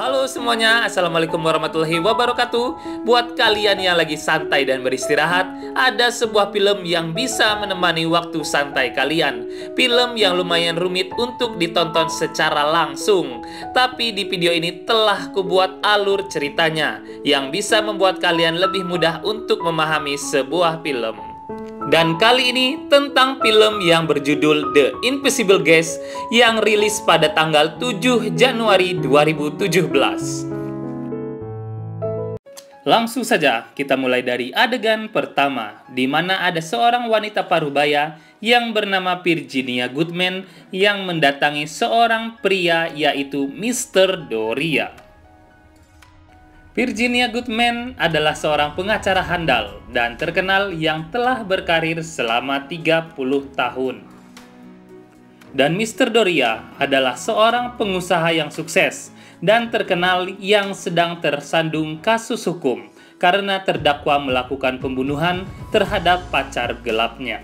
Halo semuanya, Assalamualaikum warahmatullahi wabarakatuh. Buat kalian yang lagi santai dan beristirahat, ada sebuah film yang bisa menemani waktu santai kalian. Film yang lumayan rumit untuk ditonton secara langsung, tapi di video ini telah kubuat alur ceritanya yang bisa membuat kalian lebih mudah untuk memahami sebuah film. Dan kali ini tentang film yang berjudul The Invisible Guest yang rilis pada tanggal 7 Januari 2017. Langsung saja kita mulai dari adegan pertama, di mana ada seorang wanita parubaya yang bernama Virginia Goodman yang mendatangi seorang pria yaitu Mr. Doria. Virginia Goodman adalah seorang pengacara handal dan terkenal yang telah berkarir selama 30 tahun. Dan Mr. Doria adalah seorang pengusaha yang sukses dan terkenal yang sedang tersandung kasus hukum karena terdakwa melakukan pembunuhan terhadap pacar gelapnya.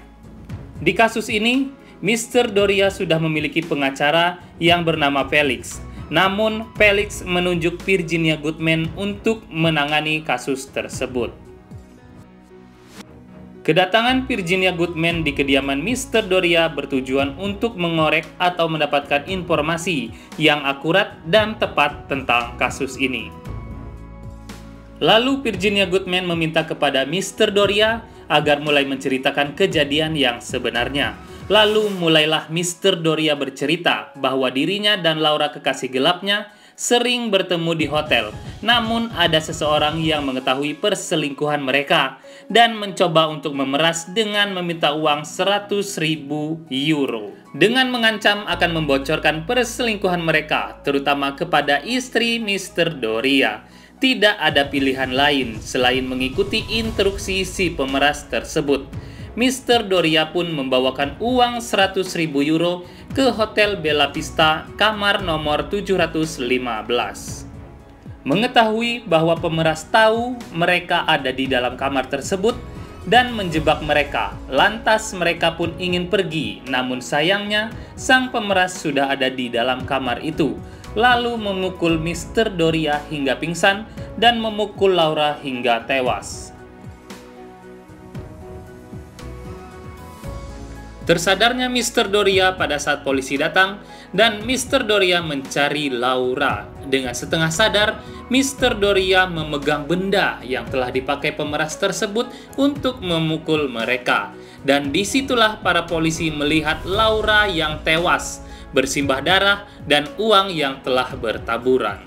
Di kasus ini, Mr. Doria sudah memiliki pengacara yang bernama Felix. Namun, Felix menunjuk Virginia Goodman untuk menangani kasus tersebut. Kedatangan Virginia Goodman di kediaman Mr. Doria bertujuan untuk mengorek atau mendapatkan informasi yang akurat dan tepat tentang kasus ini. Lalu Virginia Goodman meminta kepada Mr. Doria agar mulai menceritakan kejadian yang sebenarnya. Lalu mulailah Mr. Doria bercerita bahwa dirinya dan Laura kekasih gelapnya sering bertemu di hotel. Namun ada seseorang yang mengetahui perselingkuhan mereka dan mencoba untuk memeras dengan meminta uang 100.000 euro. Dengan mengancam akan membocorkan perselingkuhan mereka, terutama kepada istri Mr. Doria. Tidak ada pilihan lain selain mengikuti instruksi si pemeras tersebut. Mr. Doria pun membawakan uang 100.000 euro ke Hotel Bella Vista, kamar nomor 715. Mengetahui bahwa pemeras tahu mereka ada di dalam kamar tersebut dan menjebak mereka, lantas mereka pun ingin pergi, namun sayangnya sang pemeras sudah ada di dalam kamar itu, lalu memukul Mr. Doria hingga pingsan dan memukul Laura hingga tewas. Tersadarnya Mr. Doria pada saat polisi datang dan Mr. Doria mencari Laura. Dengan setengah sadar, Mr. Doria memegang benda yang telah dipakai pemeras tersebut untuk memukul mereka. Dan disitulah para polisi melihat Laura yang tewas, bersimbah darah dan uang yang telah bertaburan.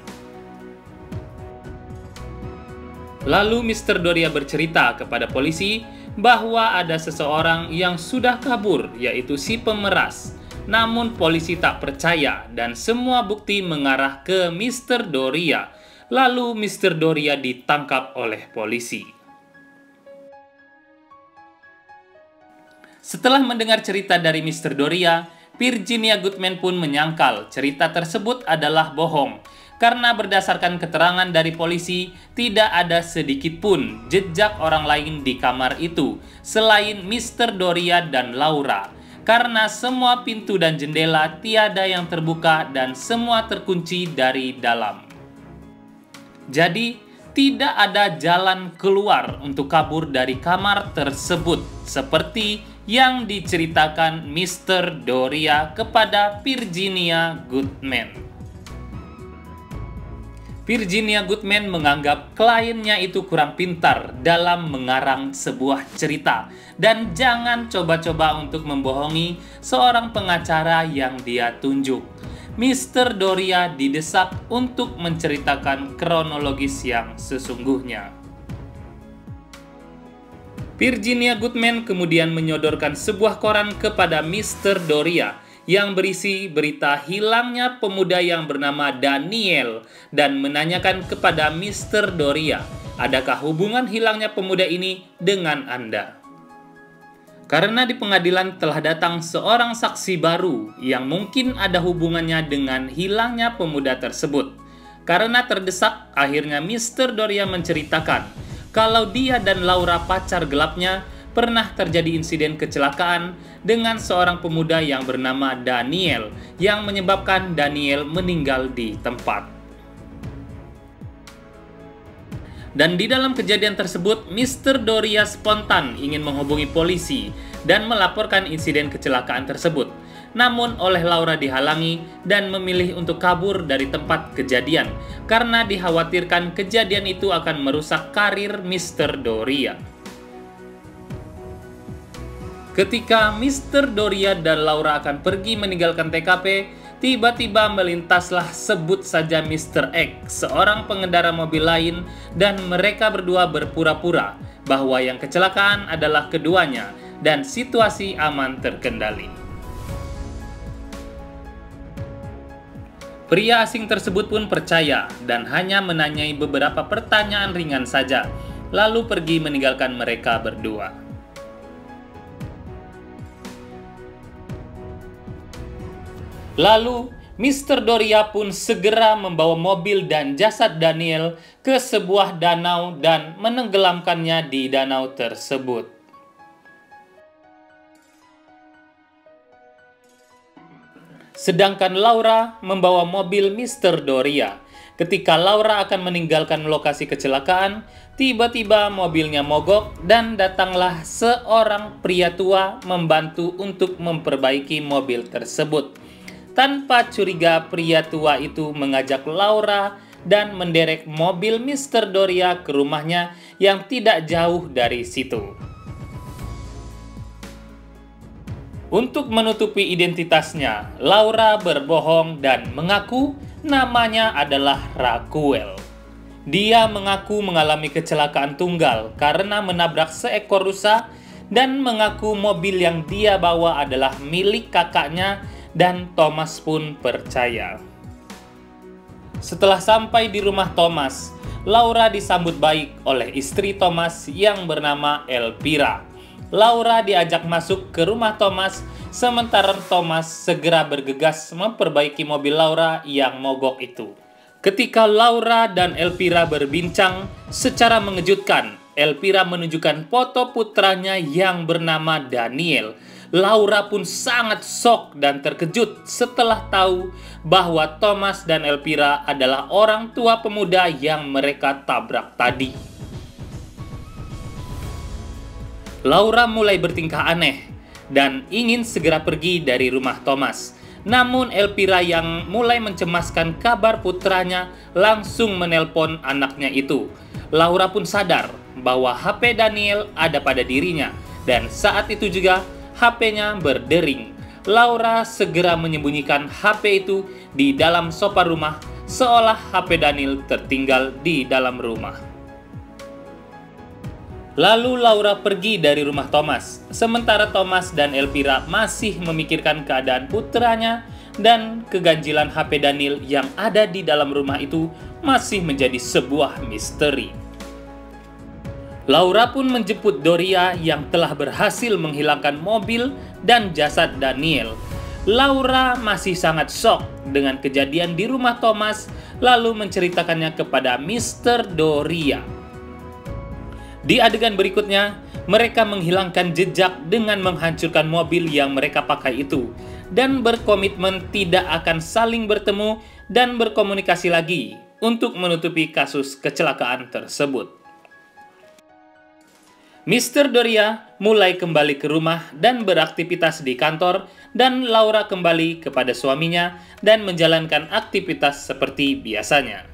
Lalu Mr. Doria bercerita kepada polisi bahwa ada seseorang yang sudah kabur, yaitu si pemeras. Namun polisi tak percaya dan semua bukti mengarah ke Mr. Doria. Lalu Mr. Doria ditangkap oleh polisi. Setelah mendengar cerita dari Mr. Doria, Virginia Goodman pun menyangkal cerita tersebut adalah bohong. Karena berdasarkan keterangan dari polisi, tidak ada sedikit pun jejak orang lain di kamar itu selain Mr. Doria dan Laura. Karena semua pintu dan jendela tiada yang terbuka dan semua terkunci dari dalam. Jadi, tidak ada jalan keluar untuk kabur dari kamar tersebut seperti yang diceritakan Mr. Doria kepada Virginia Goodman. Virginia Goodman menganggap kliennya itu kurang pintar dalam mengarang sebuah cerita dan jangan coba-coba untuk membohongi seorang pengacara yang dia tunjuk. Mr. Doria didesak untuk menceritakan kronologis yang sesungguhnya. Virginia Goodman kemudian menyodorkan sebuah koran kepada Mr. Doria yang berisi berita hilangnya pemuda yang bernama Daniel dan menanyakan kepada Mr. Doria, adakah hubungan hilangnya pemuda ini dengan Anda? Karena di pengadilan telah datang seorang saksi baru yang mungkin ada hubungannya dengan hilangnya pemuda tersebut. Karena terdesak, akhirnya Mr. Doria menceritakan kalau dia dan Laura pacar gelapnya pernah terjadi insiden kecelakaan dengan seorang pemuda yang bernama Daniel yang menyebabkan Daniel meninggal di tempat. Dan di dalam kejadian tersebut, Mr. Doria spontan ingin menghubungi polisi dan melaporkan insiden kecelakaan tersebut. Namun oleh Laura dihalangi dan memilih untuk kabur dari tempat kejadian karena dikhawatirkan kejadian itu akan merusak karir Mr. Doria. Ketika Mr. Doria dan Laura akan pergi meninggalkan TKP, tiba-tiba melintaslah sebut saja Mr. X, seorang pengendara mobil lain, dan mereka berdua berpura-pura bahwa yang kecelakaan adalah keduanya dan situasi aman terkendali. Pria asing tersebut pun percaya dan hanya menanyai beberapa pertanyaan ringan saja, lalu pergi meninggalkan mereka berdua. Lalu, Mr. Doria pun segera membawa mobil dan jasad Daniel ke sebuah danau dan menenggelamkannya di danau tersebut. Sedangkan Laura membawa mobil Mr. Doria. Ketika Laura akan meninggalkan lokasi kecelakaan, tiba-tiba mobilnya mogok dan datanglah seorang pria tua membantu untuk memperbaiki mobil tersebut. Tanpa curiga, pria tua itu mengajak Laura dan menderek mobil Mr. Doria ke rumahnya yang tidak jauh dari situ. Untuk menutupi identitasnya, Laura berbohong dan mengaku namanya adalah Raquel. Dia mengaku mengalami kecelakaan tunggal karena menabrak seekor rusa dan mengaku mobil yang dia bawa adalah milik kakaknya, dan Thomas pun percaya. Setelah sampai di rumah Thomas, Laura disambut baik oleh istri Thomas yang bernama Elvira. Laura diajak masuk ke rumah Thomas, sementara Thomas segera bergegas memperbaiki mobil Laura yang mogok itu. Ketika Laura dan Elvira berbincang, secara mengejutkan, Elvira menunjukkan foto putranya yang bernama Daniel. Laura pun sangat shock dan terkejut setelah tahu bahwa Thomas dan Elvira adalah orang tua pemuda yang mereka tabrak tadi. Laura mulai bertingkah aneh dan ingin segera pergi dari rumah Thomas. Namun Elvira yang mulai mencemaskan kabar putranya langsung menelpon anaknya itu. Laura pun sadar bahwa HP Daniel ada pada dirinya dan saat itu juga HP-nya berdering. Laura segera menyembunyikan HP itu di dalam sofa rumah seolah HP Daniel tertinggal di dalam rumah. Lalu Laura pergi dari rumah Thomas, sementara Thomas dan Elvira masih memikirkan keadaan putranya dan keganjilan HP Daniel yang ada di dalam rumah itu masih menjadi sebuah misteri. Laura pun menjemput Doria yang telah berhasil menghilangkan mobil dan jasad Daniel. Laura masih sangat shock dengan kejadian di rumah Thomas, lalu menceritakannya kepada Mr. Doria. Di adegan berikutnya, mereka menghilangkan jejak dengan menghancurkan mobil yang mereka pakai itu dan berkomitmen tidak akan saling bertemu dan berkomunikasi lagi untuk menutupi kasus kecelakaan tersebut. Mr. Doria mulai kembali ke rumah dan beraktivitas di kantor, dan Laura kembali kepada suaminya dan menjalankan aktivitas seperti biasanya.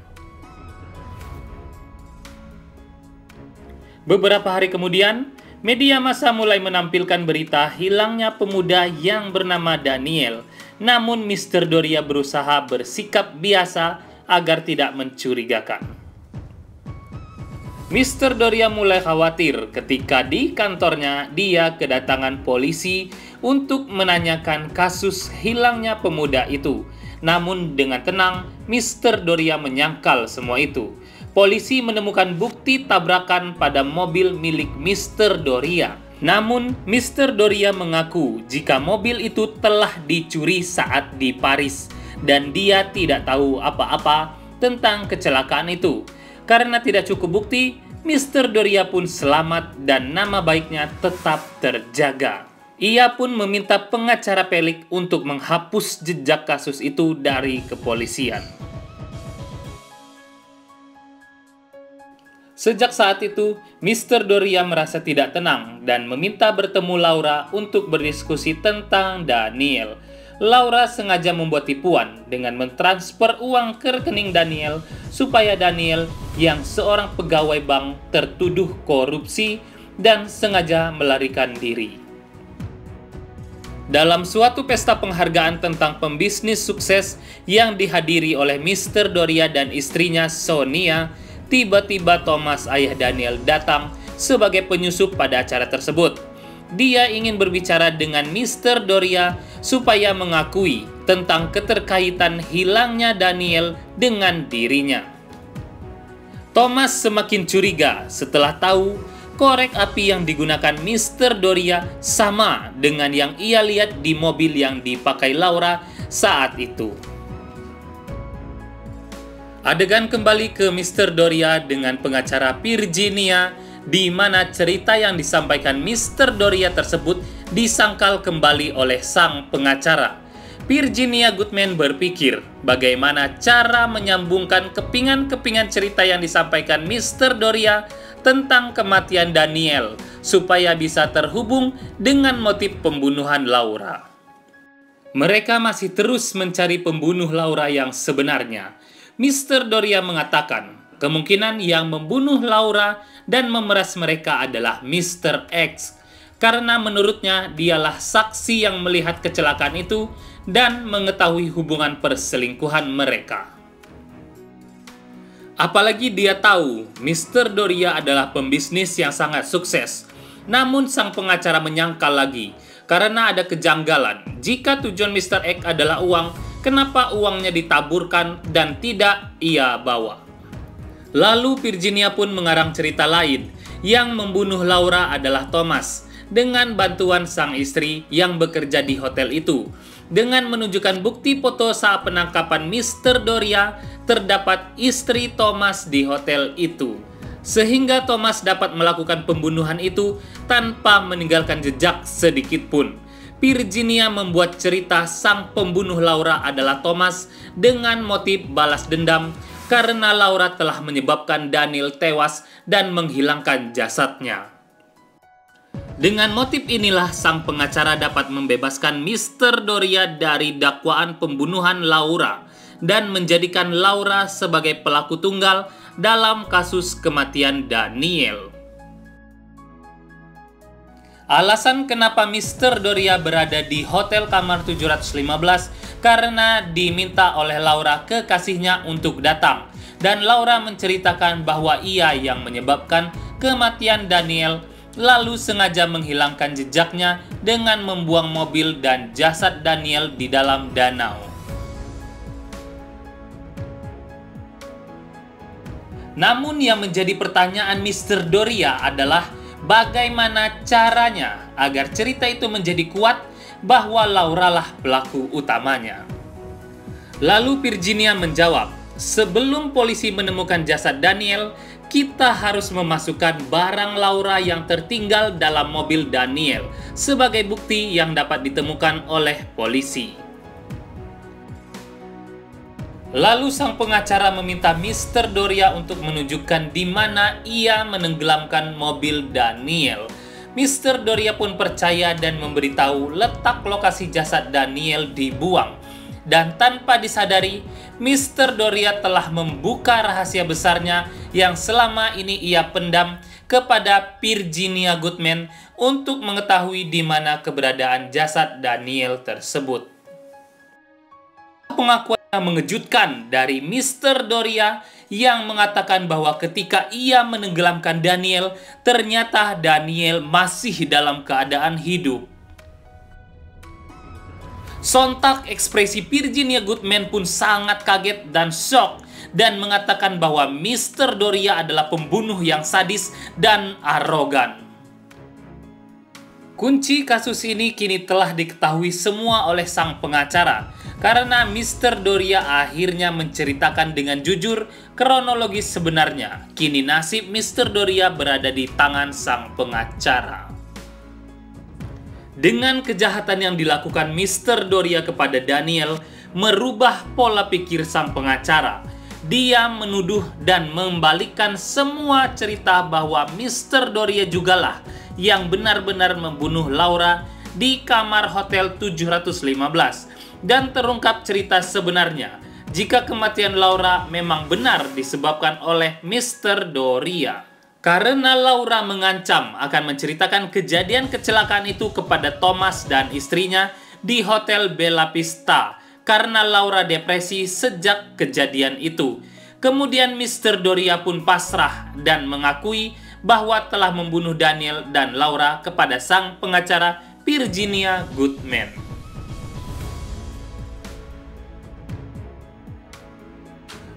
Beberapa hari kemudian, media massa mulai menampilkan berita hilangnya pemuda yang bernama Daniel. Namun Mr. Doria berusaha bersikap biasa agar tidak mencurigakan. Mr. Doria mulai khawatir ketika di kantornya dia kedatangan polisi untuk menanyakan kasus hilangnya pemuda itu. Namun dengan tenang, Mr. Doria menyangkal semua itu. Polisi menemukan bukti tabrakan pada mobil milik Mr. Doria. Namun, Mr. Doria mengaku jika mobil itu telah dicuri saat di Paris dan dia tidak tahu apa-apa tentang kecelakaan itu. Karena tidak cukup bukti, Mr. Doria pun selamat dan nama baiknya tetap terjaga. Ia pun meminta pengacara Pelik untuk menghapus jejak kasus itu dari kepolisian. Sejak saat itu, Mr. Doria merasa tidak tenang dan meminta bertemu Laura untuk berdiskusi tentang Daniel. Laura sengaja membuat tipuan dengan mentransfer uang ke rekening Daniel supaya Daniel yang seorang pegawai bank tertuduh korupsi dan sengaja melarikan diri. Dalam suatu pesta penghargaan tentang pembisnis sukses yang dihadiri oleh Mr. Doria dan istrinya Sonia, tiba-tiba Thomas, ayah Daniel, datang sebagai penyusup pada acara tersebut. Dia ingin berbicara dengan Mr. Doria supaya mengakui tentang keterkaitan hilangnya Daniel dengan dirinya. Thomas semakin curiga setelah tahu korek api yang digunakan Mr. Doria sama dengan yang ia lihat di mobil yang dipakai Laura saat itu. Adegan kembali ke Mr. Doria dengan pengacara Virginia, di mana cerita yang disampaikan Mr. Doria tersebut disangkal kembali oleh sang pengacara. Virginia Goodman berpikir bagaimana cara menyambungkan kepingan-kepingan cerita yang disampaikan Mr. Doria tentang kematian Daniel supaya bisa terhubung dengan motif pembunuhan Laura. Mereka masih terus mencari pembunuh Laura yang sebenarnya. Mr. Doria mengatakan kemungkinan yang membunuh Laura dan memeras mereka adalah Mr. X, karena menurutnya dialah saksi yang melihat kecelakaan itu dan mengetahui hubungan perselingkuhan mereka. Apalagi dia tahu Mr. Doria adalah pembisnis yang sangat sukses. Namun sang pengacara menyangkal lagi karena ada kejanggalan. Jika tujuan Mr. X adalah uang, kenapa uangnya ditaburkan dan tidak ia bawa? Lalu Virginia pun mengarang cerita lain. Yang membunuh Laura adalah Thomas dengan bantuan sang istri yang bekerja di hotel itu. Dengan menunjukkan bukti foto saat penangkapan Mr. Doria, terdapat istri Thomas di hotel itu. Sehingga Thomas dapat melakukan pembunuhan itu tanpa meninggalkan jejak sedikit pun. Virginia membuat cerita sang pembunuh Laura adalah Thomas dengan motif balas dendam karena Laura telah menyebabkan Daniel tewas dan menghilangkan jasadnya. Dengan motif inilah sang pengacara dapat membebaskan Mr. Doria dari dakwaan pembunuhan Laura dan menjadikan Laura sebagai pelaku tunggal dalam kasus kematian Daniel. Alasan kenapa Mr. Doria berada di hotel kamar 715 karena diminta oleh Laura kekasihnya untuk datang, dan Laura menceritakan bahwa ia yang menyebabkan kematian Daniel, lalu sengaja menghilangkan jejaknya dengan membuang mobil dan jasad Daniel di dalam danau. Namun yang menjadi pertanyaan Mr. Doria adalah bagaimana caranya agar cerita itu menjadi kuat bahwa Laura lah pelaku utamanya. Lalu Virginia menjawab, sebelum polisi menemukan jasad Daniel, kita harus memasukkan barang Laura yang tertinggal dalam mobil Daniel sebagai bukti yang dapat ditemukan oleh polisi. Lalu sang pengacara meminta Mr. Doria untuk menunjukkan di mana ia menenggelamkan mobil Daniel. Mr. Doria pun percaya dan memberitahu letak lokasi jasad Daniel dibuang. Dan tanpa disadari, Mr. Doria telah membuka rahasia besarnya yang selama ini ia pendam kepada Virginia Goodman untuk mengetahui di mana keberadaan jasad Daniel tersebut. Pengakuan yang mengejutkan dari Mr. Doria yang mengatakan bahwa ketika ia menenggelamkan Daniel, ternyata Daniel masih dalam keadaan hidup. Sontak ekspresi Virginia Goodman pun sangat kaget dan shock dan mengatakan bahwa Mr. Doria adalah pembunuh yang sadis dan arogan. Kunci kasus ini kini telah diketahui semua oleh sang pengacara karena Mr. Doria akhirnya menceritakan dengan jujur kronologis sebenarnya. Kini nasib Mr. Doria berada di tangan sang pengacara. Dengan kejahatan yang dilakukan Mr. Doria kepada Daniel, merubah pola pikir sang pengacara. dia menuduh dan membalikkan semua cerita bahwa Mr. Doria jugalah yang benar-benar membunuh Laura di kamar Hotel 715, dan terungkap cerita sebenarnya jika kematian Laura memang benar disebabkan oleh Mr. Doria. Karena Laura mengancam akan menceritakan kejadian kecelakaan itu kepada Thomas dan istrinya di Hotel Bella Vista karena Laura depresi sejak kejadian itu. Kemudian Mr. Doria pun pasrah dan mengakui bahwa telah membunuh Daniel dan Laura kepada sang pengacara Virginia Goodman.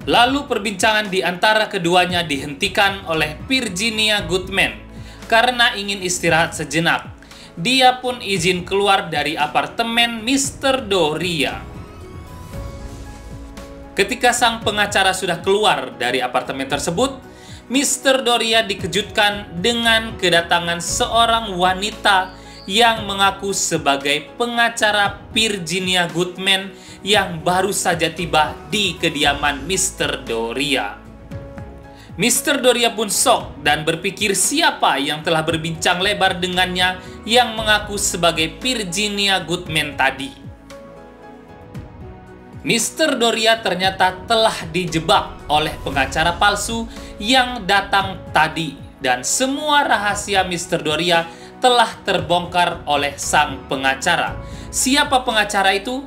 Lalu perbincangan di antara keduanya dihentikan oleh Virginia Goodman karena ingin istirahat sejenak. Dia pun izin keluar dari apartemen Mr. Doria. Ketika sang pengacara sudah keluar dari apartemen tersebut, Mr. Doria dikejutkan dengan kedatangan seorang wanita yang mengaku sebagai pengacara Virginia Goodman yang baru saja tiba di kediaman Mr. Doria. Mr. Doria pun shock dan berpikir siapa yang telah berbincang lebar dengannya yang mengaku sebagai Virginia Goodman tadi. Mr. Doria ternyata telah dijebak oleh pengacara palsu yang datang tadi, dan semua rahasia Mr. Doria telah terbongkar oleh sang pengacara. Siapa pengacara itu?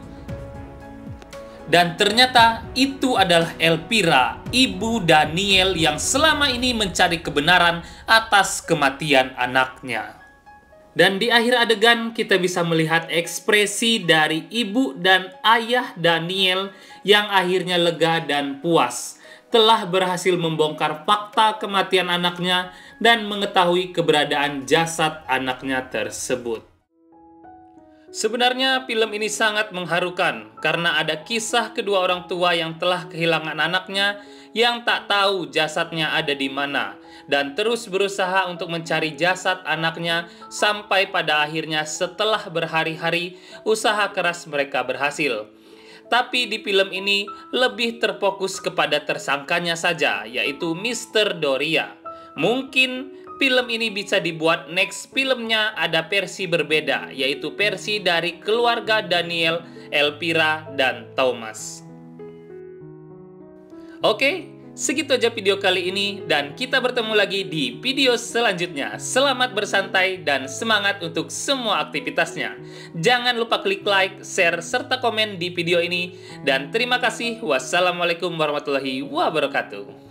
Dan ternyata itu adalah Elvira, ibu Daniel yang selama ini mencari kebenaran atas kematian anaknya. Dan di akhir adegan kita bisa melihat ekspresi dari ibu dan ayah Daniel yang akhirnya lega dan puas telah berhasil membongkar fakta kematian anaknya dan mengetahui keberadaan jasad anaknya tersebut. Sebenarnya film ini sangat mengharukan karena ada kisah kedua orang tua yang telah kehilangan anaknya yang tak tahu jasadnya ada di mana dan terus berusaha untuk mencari jasad anaknya sampai pada akhirnya setelah berhari-hari usaha keras mereka berhasil. Tapi di film ini lebih terfokus kepada tersangkanya saja, yaitu Mr. Doria. Mungkin film ini bisa dibuat next filmnya ada versi berbeda, yaitu versi dari keluarga Daniel, Elvira, dan Thomas. Oke, segitu aja video kali ini dan kita bertemu lagi di video selanjutnya. Selamat bersantai dan semangat untuk semua aktivitasnya. Jangan lupa klik like, share, serta komen di video ini. Dan terima kasih. Wassalamualaikum warahmatullahi wabarakatuh.